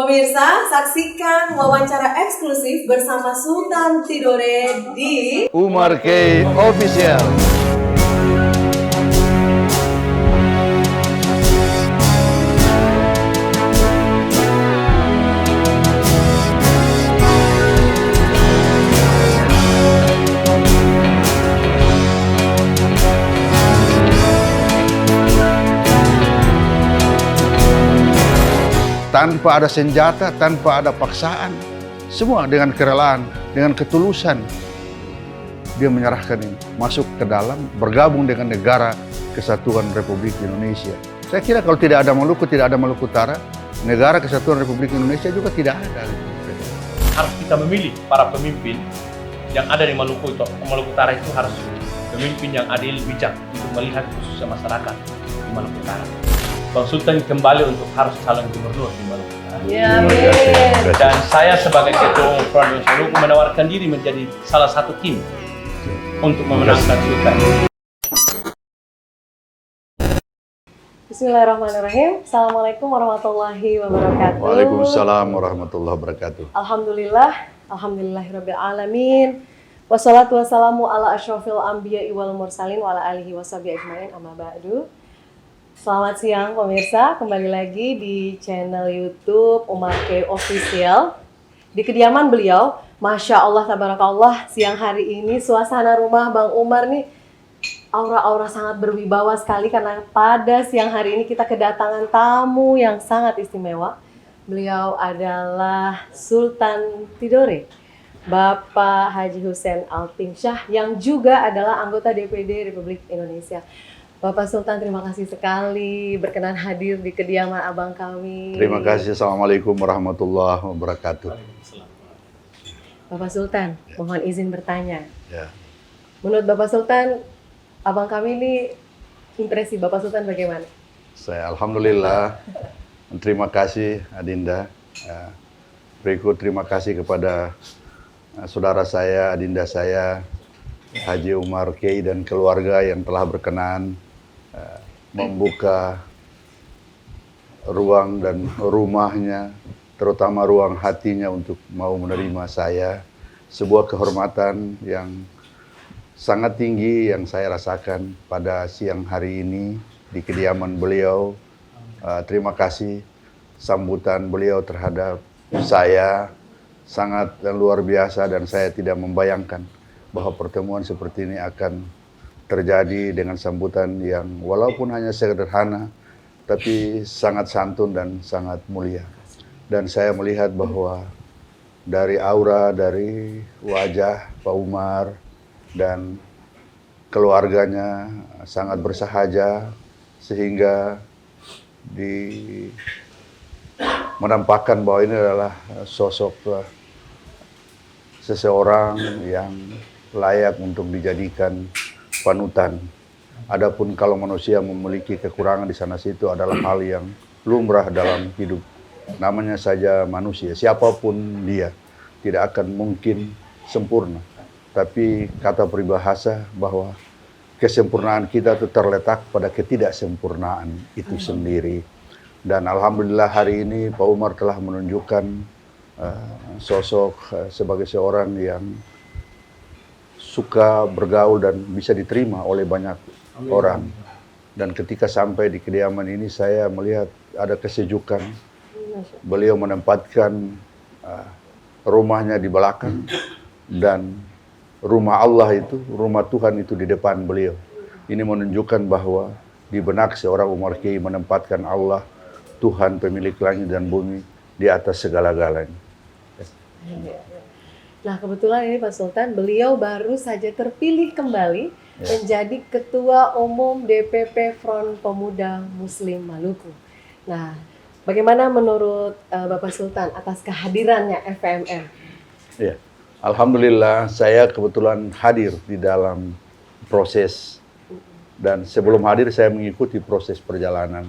Pemirsa, saksikan wawancara eksklusif bersama Sultan Tidore di Umar K Official. Tanpa ada senjata, tanpa ada paksaan, semua dengan kerelaan, dengan ketulusan, dia menyerahkan ini, masuk ke dalam, bergabung dengan negara Kesatuan Republik Indonesia. Saya kira kalau tidak ada Maluku, tidak ada Maluku Utara, negara Kesatuan Republik Indonesia juga tidak ada. Harus kita memilih para pemimpin yang ada di Maluku Utara itu harus pemimpin yang adil, bijak untuk melihat khususnya masyarakat di Maluku Utara. Bang Sultan kembali untuk harus calon gubernur di Maluku Utara. Ya, dan saya sebagai ketua umum Front Maluku menawarkan diri menjadi salah satu tim untuk memenangkan Sultan. Bismillahirrahmanirrahim. Assalamualaikum warahmatullahi wabarakatuh. Waalaikumsalam warahmatullahi wabarakatuh. Alhamdulillahirabbil alamin. Wassalatu wassalamu ala asyrofil anbiya'i wal mursalin wa ala alihi washabihi ajmain, amma ba'du. Selamat siang pemirsa, kembali lagi di channel YouTube Umar K Official. Di kediaman beliau, Masya Allah, tabarakallah, siang hari ini suasana rumah Bang Umar nih aura-aura sangat berwibawa sekali karena pada siang hari ini kita kedatangan tamu yang sangat istimewa. Beliau adalah Sultan Tidore, Bapak Haji Hussein Altimsyah yang juga adalah anggota DPD Republik Indonesia. Bapak Sultan, terima kasih sekali berkenan hadir di kediaman abang kami. Terima kasih. Assalamualaikum warahmatullahi wabarakatuh. Bapak Sultan, mohon izin bertanya. Ya. Menurut Bapak Sultan, abang kami ini impresi Bapak Sultan bagaimana? Saya alhamdulillah, terima kasih Adinda. Berikut terima kasih kepada saudara saya, Adinda saya, Haji Umar K dan keluarga yang telah berkenan membuka ruang dan rumahnya, terutama ruang hatinya untuk mau menerima saya. Sebuah kehormatan yang sangat tinggi yang saya rasakan pada siang hari ini di kediaman beliau. Terima kasih sambutan beliau terhadap saya sangat dan luar biasa, dan saya tidak membayangkan bahwa pertemuan seperti ini akan terjadi dengan sambutan yang walaupun hanya sederhana, tapi sangat santun dan sangat mulia. Dan saya melihat bahwa dari aura, dari wajah Pak Umar dan keluarganya sangat bersahaja, sehingga menampakkan bahwa ini adalah sosok seseorang yang layak untuk dijadikan panutan. Adapun kalau manusia memiliki kekurangan di sana situ adalah hal yang lumrah dalam hidup. Namanya saja manusia, siapapun dia tidak akan mungkin sempurna. Tapi kata peribahasa bahwa kesempurnaan kita itu terletak pada ketidaksempurnaan itu sendiri. Dan alhamdulillah hari ini Pak Umar telah menunjukkan sosok sebagai seorang yang suka bergaul dan bisa diterima oleh banyak orang. Dan ketika sampai di kediaman ini saya melihat ada kesejukan. Beliau menempatkan rumahnya di belakang dan rumah Allah itu, rumah Tuhan itu di depan beliau. Ini menunjukkan bahwa di benak seorang Umar K menempatkan Allah, Tuhan pemilik langit dan bumi, di atas segala-galanya. Nah, kebetulan ini Pak Sultan, beliau baru saja terpilih kembali menjadi Ketua Umum DPP Front Pemuda Muslim Maluku. Nah, bagaimana menurut Bapak Sultan atas kehadirannya FPMM? Ya, alhamdulillah saya kebetulan hadir di dalam proses, dan sebelum hadir saya mengikuti proses perjalanan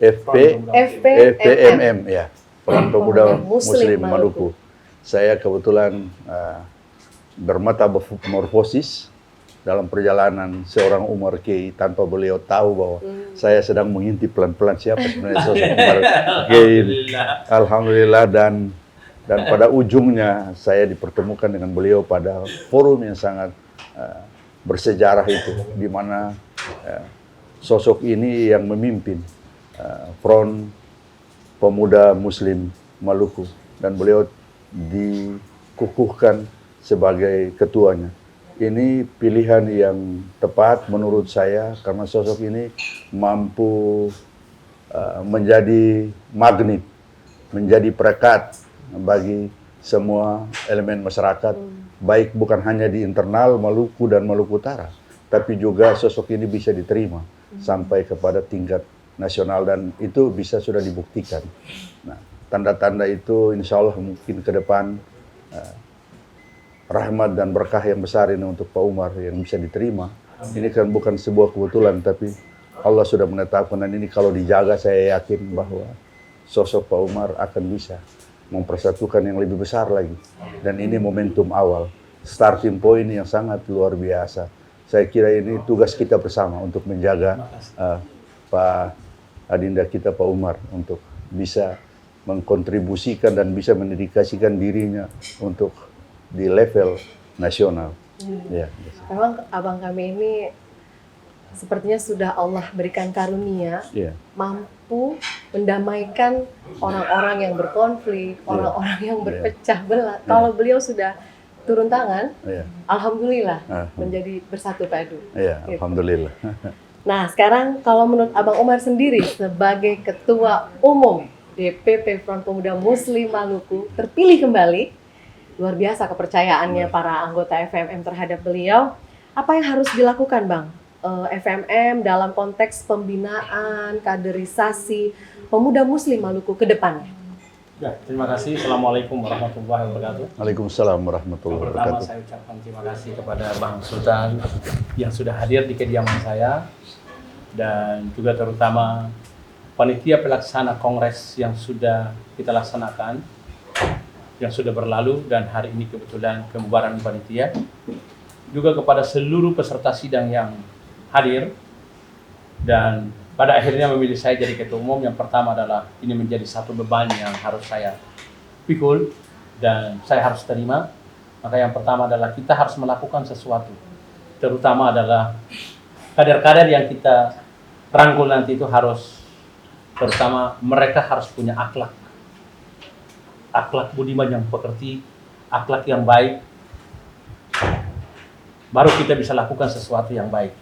FPMM ya, Front Pemuda Muslim Maluku. Saya kebetulan bermetamorfosis dalam perjalanan seorang Umar Kiai tanpa beliau tahu bahwa saya sedang mengintip pelan-pelan siapa sebenarnya sosok Umar Kiai ini. Alhamdulillah, dan pada ujungnya saya dipertemukan dengan beliau pada forum yang sangat bersejarah itu, di mana sosok ini yang memimpin Front Pemuda Muslim Maluku, dan beliau dikukuhkan sebagai ketuanya. Ini pilihan yang tepat menurut saya karena sosok ini mampu menjadi magnet, menjadi perekat bagi semua elemen masyarakat, baik bukan hanya di internal Maluku dan Maluku Utara, tapi juga sosok ini bisa diterima sampai kepada tingkat nasional, dan itu bisa sudah dibuktikan. Nah, tanda-tanda itu insya Allah mungkin ke depan rahmat dan berkah yang besar ini untuk Pak Umar yang bisa diterima. Ini kan bukan sebuah kebetulan, tapi Allah sudah menetapkan, dan ini kalau dijaga saya yakin bahwa sosok Pak Umar akan bisa mempersatukan yang lebih besar lagi. Dan ini momentum awal, starting point yang sangat luar biasa. Saya kira ini tugas kita bersama untuk menjaga Pak Adinda kita Pak Umar untuk bisa mengkontribusikan dan bisa mendedikasikan dirinya untuk di level nasional. Ya. Memang abang kami ini sepertinya sudah Allah berikan karunia, mampu mendamaikan orang-orang yang berkonflik, orang-orang yang berpecah belah. Kalau beliau sudah turun tangan, alhamdulillah menjadi bersatu padu. Iya, gitu. Alhamdulillah. Nah, sekarang kalau menurut Abang Umar sendiri sebagai Ketua Umum DPP Front Pemuda Muslim Maluku terpilih kembali, luar biasa kepercayaannya para anggota FMM terhadap beliau. Apa yang harus dilakukan, Bang? FMM dalam konteks pembinaan, kaderisasi pemuda Muslim Maluku ke depannya. Ya, terima kasih. Assalamualaikum warahmatullahi wabarakatuh. Waalaikumsalam warahmatullahi wabarakatuh. Pertama saya ucapkan terima kasih kepada Bang Sultan yang sudah hadir di kediaman saya, dan juga terutama panitia pelaksana kongres yang sudah kita laksanakan, yang sudah berlalu, dan hari ini kebetulan pembubaran panitia. Juga kepada seluruh peserta sidang yang hadir, dan pada akhirnya memilih saya jadi ketua umum. Yang pertama adalah ini menjadi satu beban yang harus saya pikul dan saya harus terima. Maka yang pertama adalah kita harus melakukan sesuatu, terutama adalah kader-kader yang kita rangkul nanti itu harus, terutama mereka harus punya akhlak budiman yang pekerti, akhlak yang baik, baru kita bisa lakukan sesuatu yang baik.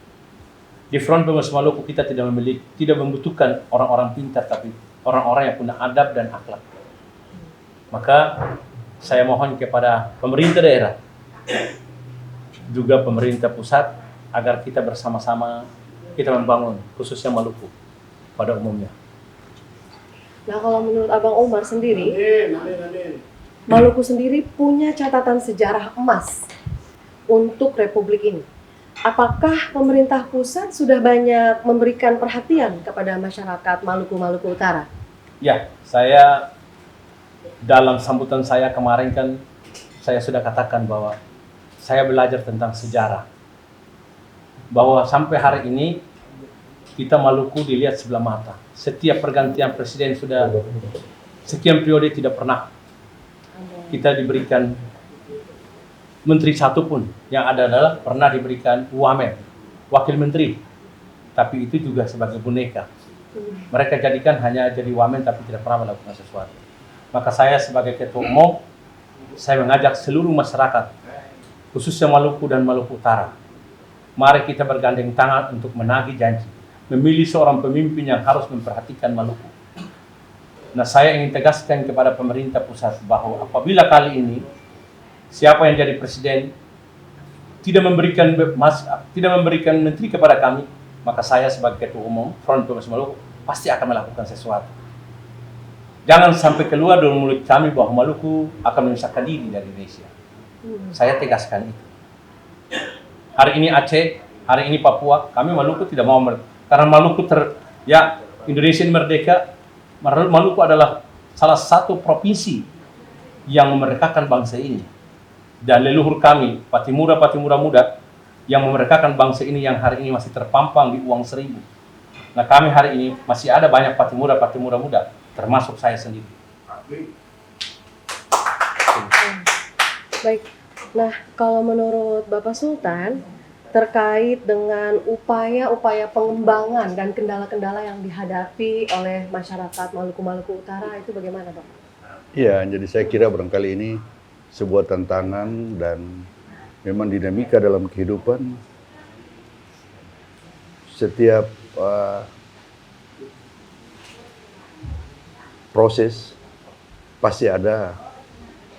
Di Front Pemuda Maluku kita tidak membutuhkan orang-orang pintar, tapi orang-orang yang punya adab dan akhlak. Maka saya mohon kepada pemerintah daerah, juga pemerintah pusat, agar kita bersama-sama kita membangun khususnya Maluku pada umumnya. Nah, kalau menurut Abang Umar sendiri, Maluku sendiri punya catatan sejarah emas untuk Republik ini. Apakah pemerintah pusat sudah banyak memberikan perhatian kepada masyarakat Maluku Utara? Ya, saya dalam sambutan saya kemarin kan saya sudah katakan bahwa saya belajar tentang sejarah. Bahwa sampai hari ini kita Maluku dilihat sebelah mata. Setiap pergantian presiden sudah sekian periode tidak pernah kita diberikan menteri satu pun. Yang ada adalah pernah diberikan wamen, wakil menteri, tapi itu juga sebagai boneka. Mereka jadikan hanya jadi wamen tapi tidak pernah melakukan sesuatu. Maka saya sebagai ketua umum, saya mengajak seluruh masyarakat, khususnya Maluku dan Maluku Utara, mari kita bergandeng tangan untuk menagih janji, memilih seorang pemimpin yang harus memperhatikan Maluku. Nah, saya ingin tegaskan kepada pemerintah pusat bahwa apabila kali ini siapa yang jadi presiden tidak memberikan menteri kepada kami, maka saya sebagai ketua umum Front Pemuda Maluku pasti akan melakukan sesuatu. Jangan sampai keluar dari mulut kami bahwa Maluku akan memisahkan diri dari Indonesia. Saya tegaskan itu. Hari ini Aceh, hari ini Papua, kami Maluku tidak mau, karena Maluku Indonesia ini merdeka. Maluku adalah salah satu provinsi yang memerdekakan bangsa ini. Dan leluhur kami, Patimura muda, yang memerdekakan bangsa ini yang hari ini masih terpampang di uang 1.000. Nah, kami hari ini masih ada banyak patimura muda, termasuk saya sendiri. Baik. Nah, kalau menurut Bapak Sultan, terkait dengan upaya-upaya pengembangan dan kendala-kendala yang dihadapi oleh masyarakat Maluku Utara itu bagaimana, Pak? Iya, jadi saya kira barangkali ini sebuah tantangan dan memang dinamika dalam kehidupan. Setiap proses pasti ada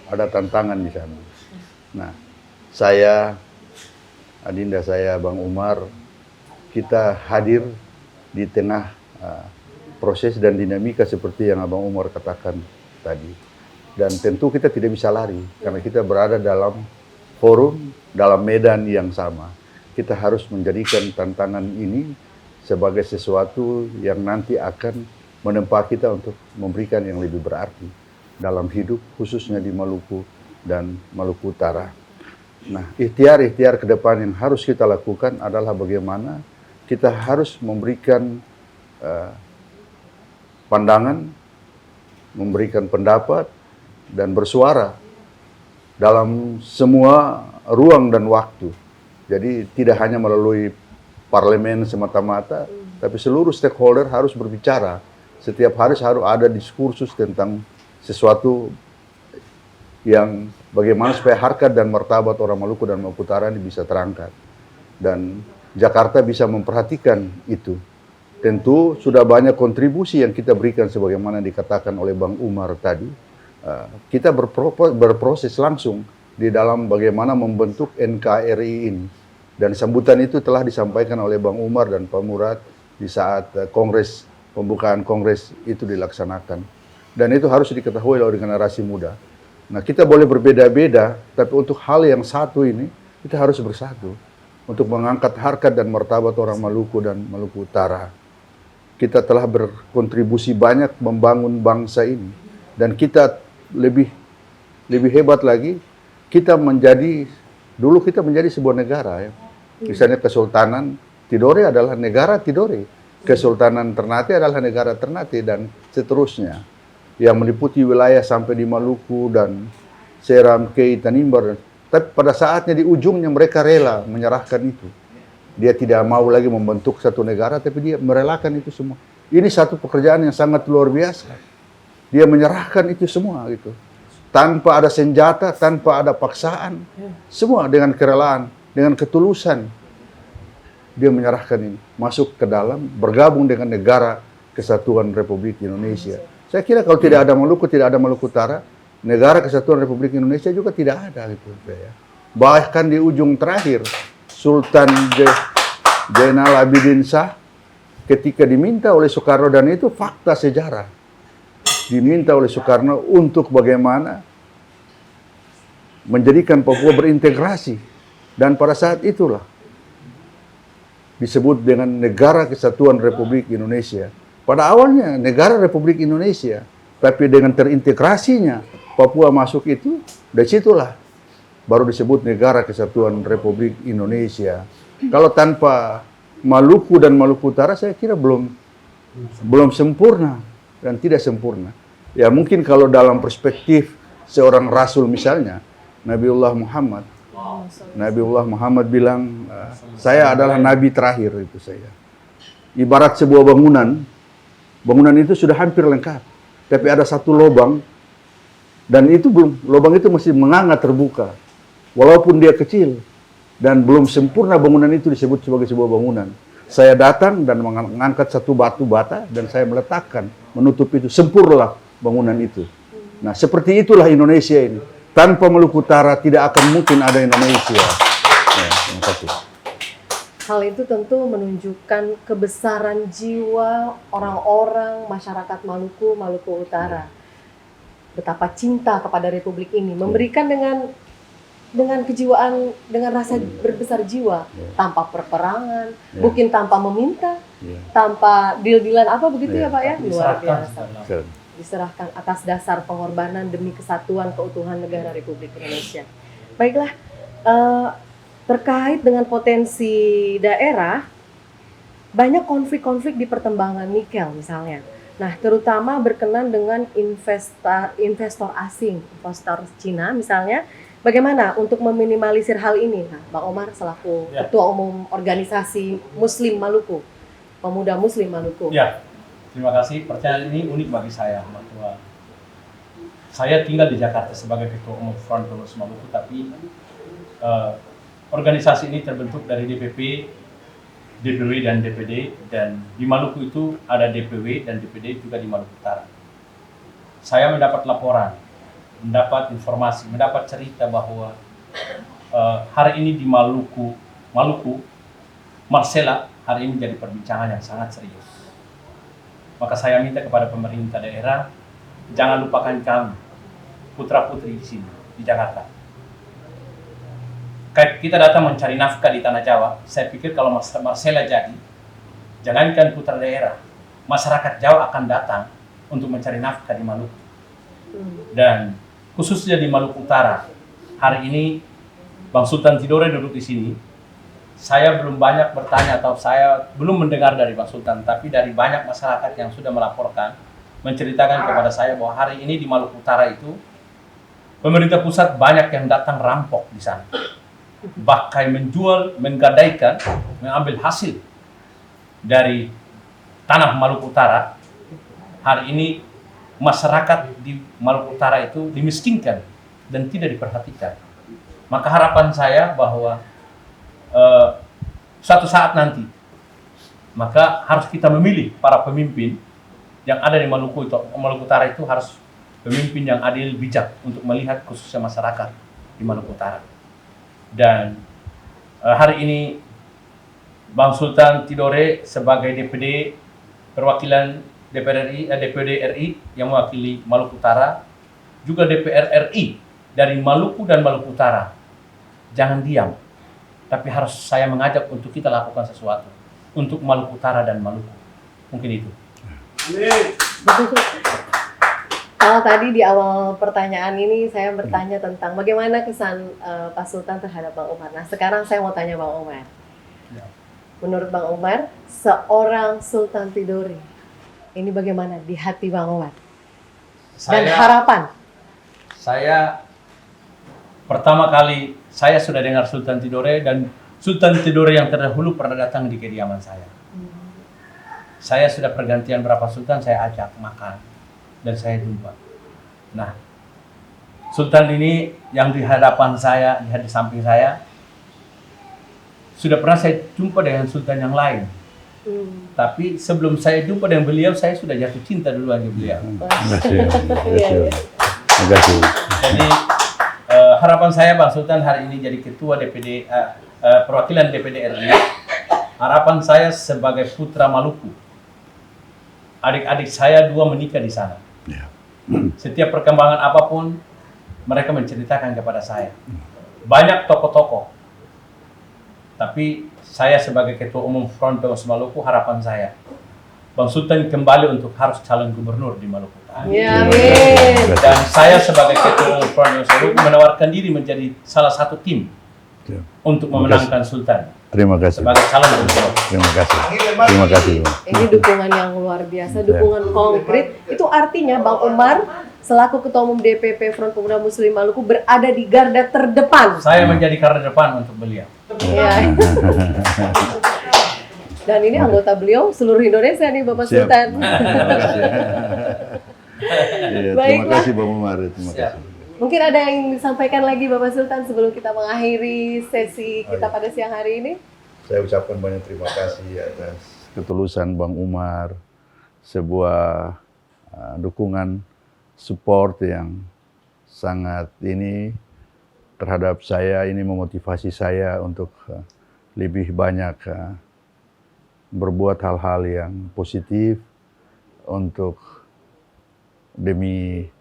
tantangan di sana. Nah, saya, adinda saya, Bang Umar, kita hadir di tengah proses dan dinamika seperti yang Abang Umar katakan tadi. Dan tentu kita tidak bisa lari, karena kita berada dalam forum, dalam medan yang sama. Kita harus menjadikan tantangan ini sebagai sesuatu yang nanti akan menempa kita untuk memberikan yang lebih berarti dalam hidup, khususnya di Maluku dan Maluku Utara. Nah, ikhtiar-ikhtiar ke depan yang harus kita lakukan adalah bagaimana kita harus memberikan pandangan, memberikan pendapat, dan bersuara dalam semua ruang dan waktu. Jadi tidak hanya melalui parlemen semata-mata, tapi seluruh stakeholder harus berbicara. Setiap hari harus ada diskursus tentang sesuatu yang bagaimana supaya harkat dan martabat orang Maluku dan Maluku Utara ini bisa terangkat. Dan Jakarta bisa memperhatikan itu. Tentu sudah banyak kontribusi yang kita berikan sebagaimana dikatakan oleh Bang Umar tadi. Kita berproses langsung di dalam bagaimana membentuk NKRI ini. Dan sambutan itu telah disampaikan oleh Bang Umar dan Pak Murad di saat pembukaan kongres itu dilaksanakan. Dan itu harus diketahui oleh generasi muda. Nah, kita boleh berbeda-beda, tapi untuk hal yang satu ini, kita harus bersatu. Untuk mengangkat harkat dan martabat orang Maluku dan Maluku Utara. Kita telah berkontribusi banyak membangun bangsa ini. Dan kita lebih hebat lagi, dulu kita menjadi sebuah negara ya. Misalnya Kesultanan Tidore adalah negara Tidore, Kesultanan Ternate adalah negara Ternate, dan seterusnya. Yang meliputi wilayah sampai di Maluku dan Seram, Kei, Tanimbar. Tapi pada saatnya di ujungnya mereka rela menyerahkan itu. Dia tidak mau lagi membentuk satu negara, tapi dia merelakan itu semua. Ini satu pekerjaan yang sangat luar biasa. Dia menyerahkan itu semua gitu. Tanpa ada senjata, tanpa ada paksaan. Semua dengan kerelaan, dengan ketulusan. Dia menyerahkan ini. Masuk ke dalam, bergabung dengan negara Kesatuan Republik Indonesia. Saya kira kalau tidak ada Maluku, tidak ada Maluku Utara, negara Kesatuan Republik Indonesia juga tidak ada gitu ya. Bahkan di ujung terakhir, Sultan Zainal Abidin Shah ketika diminta oleh Soekarno, dan itu fakta sejarah. Diminta oleh Soekarno untuk bagaimana menjadikan Papua berintegrasi. Dan pada saat itulah disebut dengan Negara Kesatuan Republik Indonesia. Pada awalnya Negara Republik Indonesia, tapi dengan terintegrasinya Papua masuk itu, dari situlah baru disebut Negara Kesatuan Republik Indonesia. Kalau tanpa Maluku dan Maluku Utara, saya kira belum sempurna dan tidak sempurna. Ya mungkin kalau dalam perspektif seorang Rasul misalnya, Nabiullah Muhammad bilang, saya adalah Nabi terakhir itu saya. Ibarat sebuah bangunan itu sudah hampir lengkap, tapi ada satu lubang, dan itu lubang itu masih menganga terbuka, walaupun dia kecil dan belum sempurna. Bangunan itu disebut sebagai sebuah bangunan. Saya datang dan mengangkat satu batu bata dan saya meletakkan, menutup itu, sempurnalah bangunan itu. Nah, seperti itulah Indonesia ini. Tanpa Maluku Utara tidak akan mungkin ada Indonesia. Ya, terima kasih. Hal itu tentu menunjukkan kebesaran jiwa orang-orang masyarakat Maluku Utara. Betapa cinta kepada Republik ini, memberikan dengan kejiwaan, dengan rasa berbesar jiwa, tanpa perperangan, mungkin tanpa meminta, tanpa deal-dealan apa begitu ya Pak ya, luar biasa. Diserahkan atas dasar pengorbanan demi kesatuan keutuhan negara Republik Indonesia. Baiklah, terkait dengan potensi daerah, banyak konflik-konflik di pertambangan nikel misalnya. Nah, terutama berkenan dengan investor asing, investor Cina misalnya. Bagaimana untuk meminimalisir hal ini? Nah, Bang Omar selaku Ketua Umum Organisasi Muslim Maluku, Pemuda Muslim Maluku. Ya, terima kasih. Pertanyaan ini unik bagi saya, bahwa saya tinggal di Jakarta sebagai Ketua Umum Front Pengurus Maluku, tapi organisasi ini terbentuk dari DPP, DPW dan DPD, dan di Maluku itu ada DPW dan DPD juga di Maluku Utara. Saya mendapat laporan, mendapat informasi, mendapat cerita bahwa hari ini di Maluku, Marcela hari ini jadi perbincangan yang sangat serius. Maka saya minta kepada pemerintah daerah, jangan lupakan kami, putra-putri di sini, di Jakarta. Kita datang mencari nafkah di Tanah Jawa. Saya pikir kalau Marcela jadi, jangankan putra daerah, masyarakat Jawa akan datang untuk mencari nafkah di Maluku. Dan khususnya di Maluku Utara, hari ini Bang Sultan Tidore duduk di sini. Saya belum banyak bertanya atau saya belum mendengar dari Bang Sultan, tapi dari banyak masyarakat yang sudah melaporkan, menceritakan kepada saya bahwa hari ini di Maluku Utara itu pemerintah pusat banyak yang datang rampok di sana. Bahkan menjual, menggadaikan, mengambil hasil dari tanah Maluku Utara. Hari ini masyarakat di Maluku Utara itu dimiskinkan dan tidak diperhatikan. Maka harapan saya bahwa suatu saat nanti, maka harus kita memilih para pemimpin yang ada di Maluku Utara itu harus pemimpin yang adil, bijak untuk melihat khususnya masyarakat di Maluku Utara. Dan hari ini Bang Sultan Tidore sebagai DPD perwakilan DPD RI yang mewakili Maluku Utara, juga DPR RI dari Maluku dan Maluku Utara. Jangan diam, tapi harus saya mengajak untuk kita lakukan sesuatu untuk Maluku Utara dan Maluku. Mungkin itu. Kalau tadi di awal pertanyaan ini saya bertanya tentang bagaimana kesan Pak Sultan terhadap Bang Omar. Nah, sekarang saya mau tanya Bang Omar. Menurut Bang Omar, seorang Sultan Tidore ini bagaimana di hati Bang Omar? Dan harapan? Saya pertama kali saya sudah dengar Sultan Tidore, dan Sultan Tidore yang terdahulu pernah datang di kediaman saya. Saya sudah pergantian berapa sultan saya ajak makan dan saya jumpa. Nah, Sultan ini yang di hadapan saya, di samping saya, sudah pernah saya jumpa dengan Sultan yang lain. Tapi sebelum saya jumpa dengan beliau, saya sudah jatuh cinta duluan di beliau. Terima kasih. Jadi harapan saya Bang Sultan hari ini jadi ketua DPD perwakilan DPD RI. Harapan saya sebagai putra Maluku, adik-adik saya 2 menikah di sana. Setiap perkembangan apapun mereka menceritakan kepada saya. Banyak tokoh-tokoh. Tapi saya sebagai Ketua Umum Front Pengurus Maluku, harapan saya Bang Sultan kembali untuk harus calon gubernur di Maluku. Ya, amin. Dan saya sebagai Ketua Umum Front Pengurus Maluku menawarkan diri menjadi salah satu tim untuk memenangkan Sultan. Terima kasih. Sebagai calon gubernur. Terima kasih. Terima kasih. Ini dukungan yang luar biasa, dukungan konkret. Itu artinya Bang Omar selaku Ketua Umum DPP Front Pemuda Muslim Maluku berada di garda terdepan. Saya menjadi garda depan untuk beliau. Ya. Dan ini anggota beliau seluruh Indonesia nih Bapak Sultan. Terima kasih Bang Omar. Terima kasih. Mungkin ada yang disampaikan lagi Bapak Sultan sebelum kita mengakhiri sesi kita pada siang hari ini? Saya ucapkan banyak terima kasih atas ketulusan Bang Omar, sebuah dukungan, support yang sangat ini terhadap saya, ini memotivasi saya untuk lebih banyak berbuat hal-hal yang positif untuk demi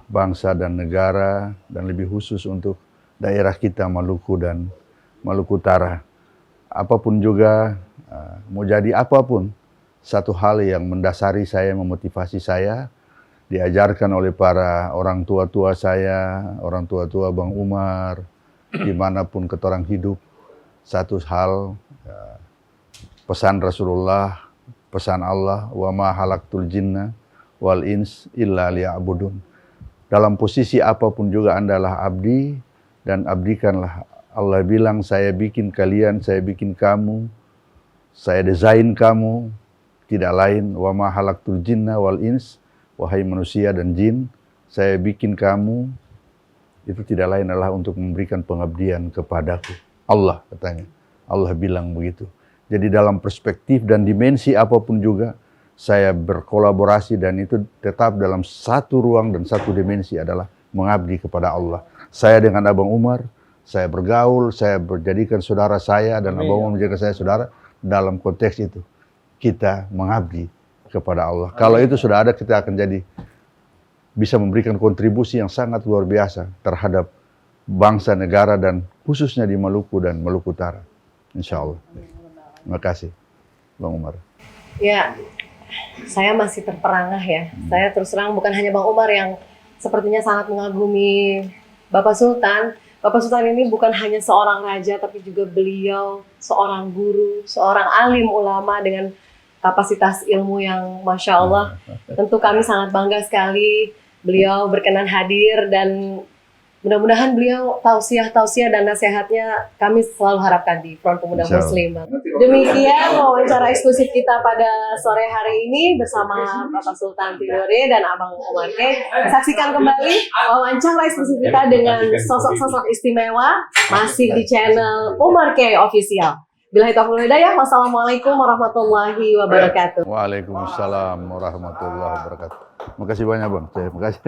bangsa dan negara, dan lebih khusus untuk daerah kita Maluku dan Maluku Utara. Apapun juga, mau jadi apapun, satu hal yang mendasari saya, memotivasi saya, diajarkan oleh para orang tua-tua saya, orang tua-tua Bang Omar, dimanapun ketorang hidup, satu hal, pesan Rasulullah, pesan Allah, wa ma halaktul jinna wal ins illa liya'budun. Dalam posisi apapun juga Anda lah abdi dan abdikanlah. Allah bilang, saya bikin kalian, saya bikin kamu, saya desain kamu, tidak lain. Wa ma halaktul jinna wal ins, wahai manusia dan jin, saya bikin kamu, itu tidak lain adalah untuk memberikan pengabdian kepadaku. Allah katanya. Allah bilang begitu. Jadi dalam perspektif dan dimensi apapun juga, saya berkolaborasi dan itu tetap dalam satu ruang dan satu dimensi adalah mengabdi kepada Allah. Saya dengan Abang Umar, saya bergaul, saya menjadikan saudara saya dan Abang Umar menjadikan saya saudara dalam konteks itu. Kita mengabdi kepada Allah. Kalau itu sudah ada, kita akan jadi bisa memberikan kontribusi yang sangat luar biasa terhadap bangsa, negara, dan khususnya di Maluku dan Maluku Utara. Insya Allah. Terima kasih, Bang Umar. Ya, saya masih terperangah ya. Saya terus terang bukan hanya Bang Umar yang sepertinya sangat mengagumi Bapak Sultan. Bapak Sultan ini bukan hanya seorang raja, tapi juga beliau seorang guru, seorang alim ulama dengan kapasitas ilmu yang Masya Allah. Tentu kami sangat bangga sekali beliau berkenan hadir dan mudah-mudahan beliau tausiah dan nasihatnya kami selalu harapkan di Front Pemuda Muslim. Demikian wawancara eksklusif kita pada sore hari ini bersama Bapak Sultan Tidore dan Abang Umar K. Saksikan kembali wawancara eksklusif kita dengan sosok-sosok istimewa masih di channel Umar K Official. Billahi taufiq wal hidayah. Wassalamualaikum warahmatullahi wabarakatuh. Waalaikumsalam warahmatullahi wabarakatuh. Makasih banyak Bang. Terima kasih.